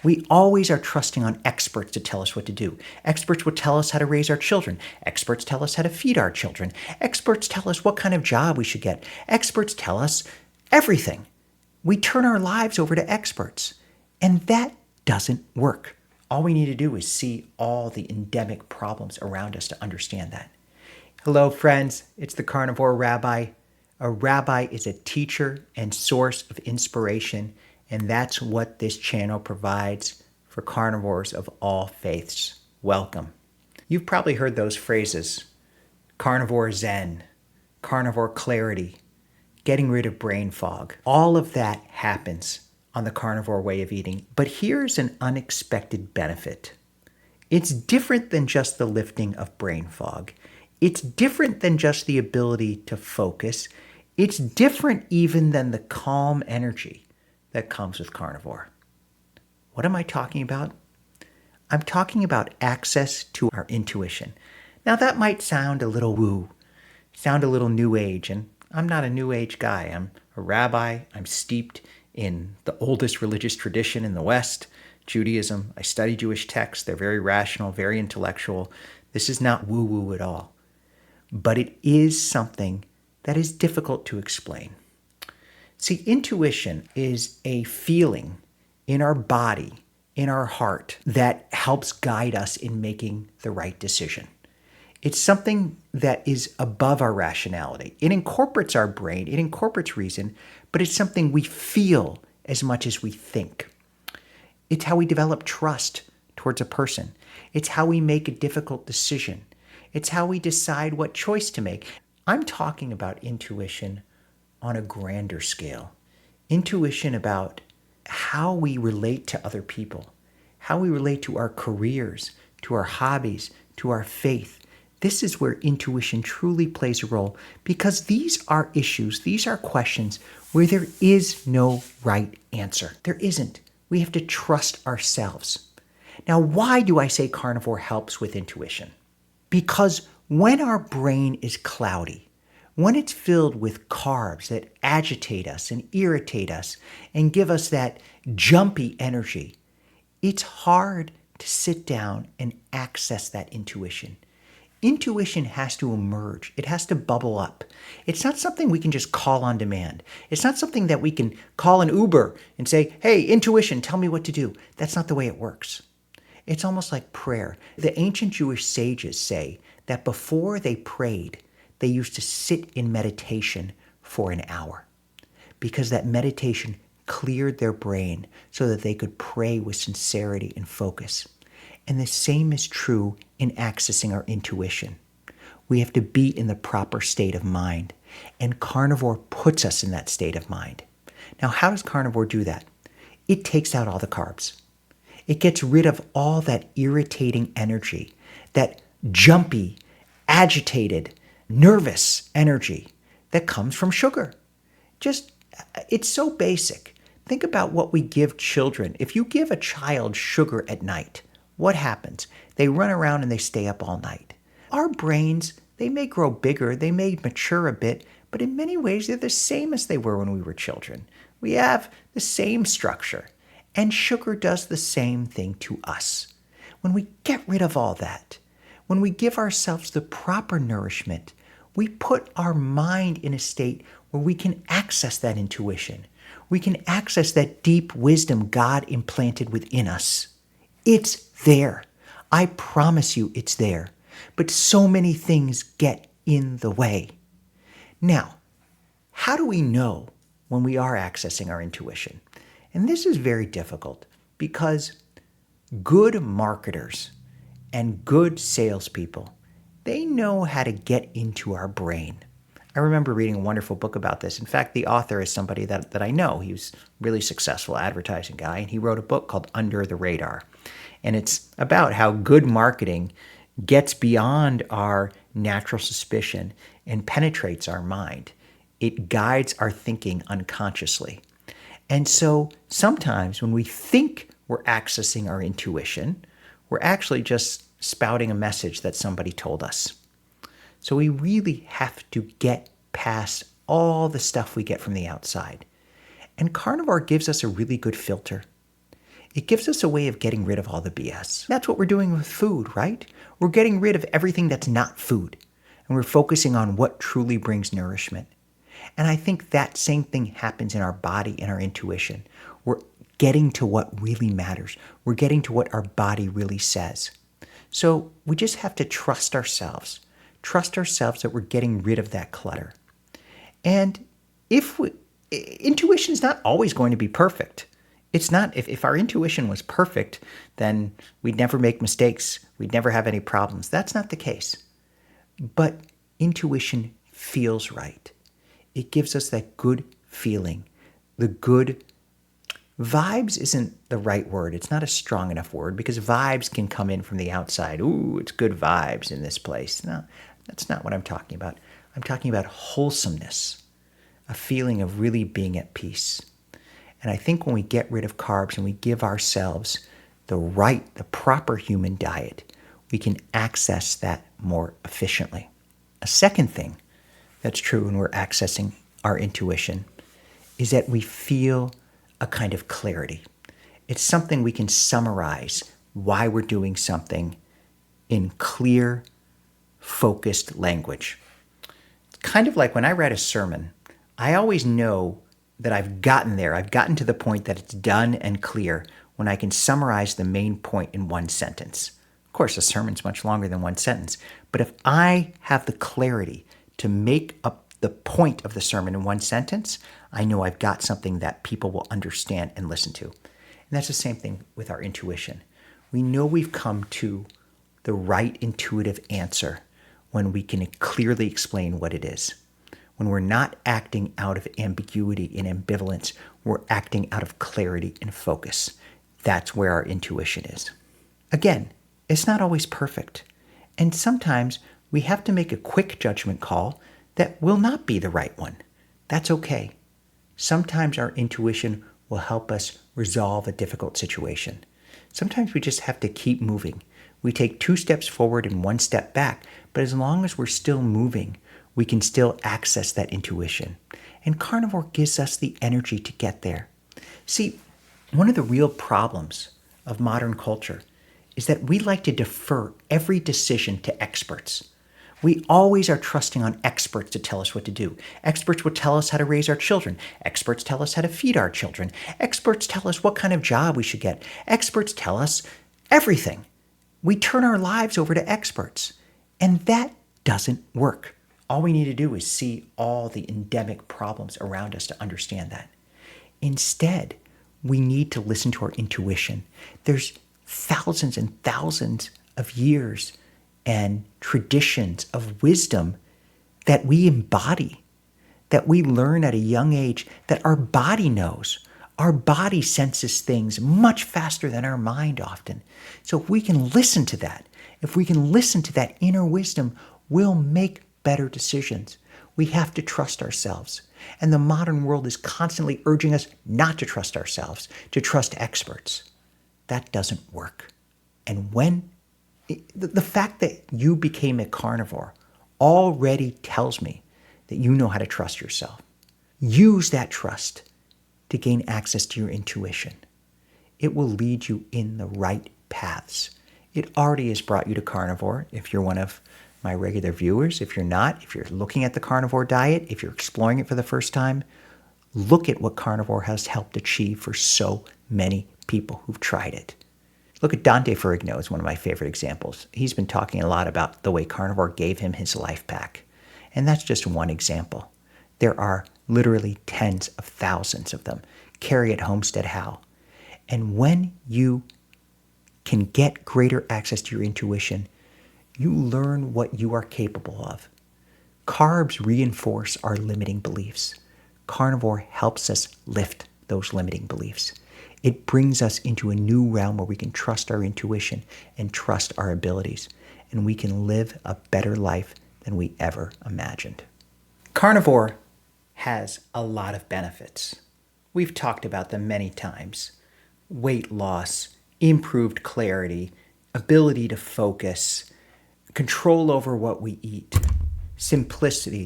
We always are trusting on experts to tell us what to do. Experts will tell us how to raise our children. Experts tell us how to feed our children. Experts tell us what kind of job we should get. Experts tell us everything. We turn our lives over to experts, and that doesn't work. All we need to do is see all the endemic problems around us to understand that. Hello, friends. It's the Carnivore Rabbi. A rabbi is a teacher and source of inspiration, and that's what this channel provides for carnivores of all faiths. Welcome. You've probably heard those phrases: carnivore zen, carnivore clarity, getting rid of brain fog. All of that happens on the carnivore way of eating. But here's an unexpected benefit. It's different than just the lifting of brain fog. It's different than just the ability to focus. It's different even than the calm energy that comes with carnivore. What am I talking about? I'm talking about access to our intuition. Now that might sound a little woo, sound a little new age, and I'm not a new age guy. I'm a rabbi. I'm steeped in the oldest religious tradition in the West, Judaism. I study Jewish texts. They're very rational, very intellectual. This is not woo-woo at all. But it is something that is difficult to explain. See, intuition is a feeling in our body, in our heart, that helps guide us in making the right decision. It's something that is above our rationality. It incorporates our brain, it incorporates reason, but it's something we feel as much as we think. It's how we develop trust towards a person. It's how we make a difficult decision. It's how we decide what choice to make. I'm talking about intuition on a grander scale. Intuition about how we relate to other people, how we relate to our careers, to our hobbies, to our faith. This is where intuition truly plays a role, because these are issues, these are questions where there is no right answer. There isn't. We have to trust ourselves. Now, why do I say carnivore helps with intuition? Because when our brain is cloudy, when it's filled with carbs that agitate us and irritate us and give us that jumpy energy, it's hard to sit down and access that intuition. Intuition has to emerge. It has to bubble up. It's not something we can just call on demand. It's not something that we can call an Uber and say, hey, intuition, tell me what to do. That's not the way it works. It's almost like prayer. The ancient Jewish sages say that before they prayed, they used to sit in meditation for an hour, because that meditation cleared their brain so that they could pray with sincerity and focus. And the same is true in accessing our intuition. We have to be in the proper state of mind, and carnivore puts us in that state of mind. Now, how does carnivore do that? It takes out all the carbs. It gets rid of all that irritating energy, that jumpy, agitated, nervous energy that comes from sugar. It's so basic. Think about what we give children. If you give a child sugar at night, what happens? They run around and they stay up all night. Our brains, they may grow bigger, they may mature a bit, but in many ways they're the same as they were when we were children. We have the same structure, and sugar does the same thing to us. When we get rid of all that, when we give ourselves the proper nourishment, we put our mind in a state where we can access that intuition. We can access that deep wisdom God implanted within us. It's there. I promise you it's there. But so many things get in the way. Now, how do we know when we are accessing our intuition? And this is very difficult, because good marketers and good salespeople, they know how to get into our brain. I remember reading a wonderful book about this. In fact, the author is somebody that I know. He was a really successful advertising guy, and he wrote a book called Under the Radar. And it's about how good marketing gets beyond our natural suspicion and penetrates our mind. It guides our thinking unconsciously. And so sometimes when we think we're accessing our intuition, we're actually just spouting a message that somebody told us. So we really have to get past all the stuff we get from the outside. And carnivore gives us a really good filter. It gives us a way of getting rid of all the BS. That's what we're doing with food, right? We're getting rid of everything that's not food, and we're focusing on what truly brings nourishment. And I think that same thing happens in our body and our intuition. We're getting to what really matters. We're getting to what our body really says. So we just have to trust ourselves. Trust ourselves that we're getting rid of that clutter. And intuition is not always going to be perfect. It's not, if our intuition was perfect, then we'd never make mistakes. We'd never have any problems. That's not the case. But intuition feels right. It gives us that good feeling. The good vibes isn't the right word. It's not a strong enough word because vibes can come in from the outside. Ooh, it's good vibes in this place. No, that's not what I'm talking about. I'm talking about wholesomeness, a feeling of really being at peace. And I think when we get rid of carbs and we give ourselves the proper human diet, we can access that more efficiently. A second thing that's true when we're accessing our intuition is that we feel a kind of clarity. It's something we can summarize why we're doing something in clear, focused language. It's kind of like when I write a sermon, I always know that I've gotten there. I've gotten to the point that it's done and clear when I can summarize the main point in one sentence. Of course, a sermon's much longer than one sentence, but if I have the clarity to make up the point of the sermon in one sentence, I know I've got something that people will understand and listen to. And that's the same thing with our intuition. We know we've come to the right intuitive answer when we can clearly explain what it is. When we're not acting out of ambiguity and ambivalence, we're acting out of clarity and focus. That's where our intuition is. Again, it's not always perfect. And sometimes we have to make a quick judgment call that will not be the right one. That's okay. Sometimes our intuition will help us resolve a difficult situation. Sometimes we just have to keep moving. We take 2 steps forward and 1 step back, but as long as we're still moving, we can still access that intuition. And carnivore gives us the energy to get there. See, one of the real problems of modern culture is that we like to defer every decision to experts. We always are trusting on experts to tell us what to do. Experts will tell us how to raise our children. Experts tell us how to feed our children. Experts tell us what kind of job we should get. Experts tell us everything. We turn our lives over to experts, and that doesn't work. All we need to do is see all the endemic problems around us to understand that. Instead, we need to listen to our intuition. There's thousands and thousands of years and traditions of wisdom that we embody, that we learn at a young age, that our body knows. Our body senses things much faster than our mind often. So if we can listen to that, if we can listen to that inner wisdom, we'll make better decisions. We have to trust ourselves. And the modern world is constantly urging us not to trust ourselves, to trust experts. That doesn't work. And the fact that you became a carnivore already tells me that you know how to trust yourself. Use that trust to gain access to your intuition. It will lead you in the right paths. It already has brought you to carnivore if you're one of my regular viewers. If you're not, if you're looking at the carnivore diet, if you're exploring it for the first time, look at what carnivore has helped achieve for so many people who've tried it. Look at Dante Ferrigno as one of my favorite examples. He's been talking a lot about the way carnivore gave him his life back. And that's just one example. There are literally tens of thousands of them. Carrie at Homestead How. And when you can get greater access to your intuition, you learn what you are capable of. Carbs reinforce our limiting beliefs. Carnivore helps us lift those limiting beliefs. It brings us into a new realm where we can trust our intuition and trust our abilities, and we can live a better life than we ever imagined. Carnivore has a lot of benefits. We've talked about them many times. Weight loss, improved clarity, ability to focus, control over what we eat, simplicity,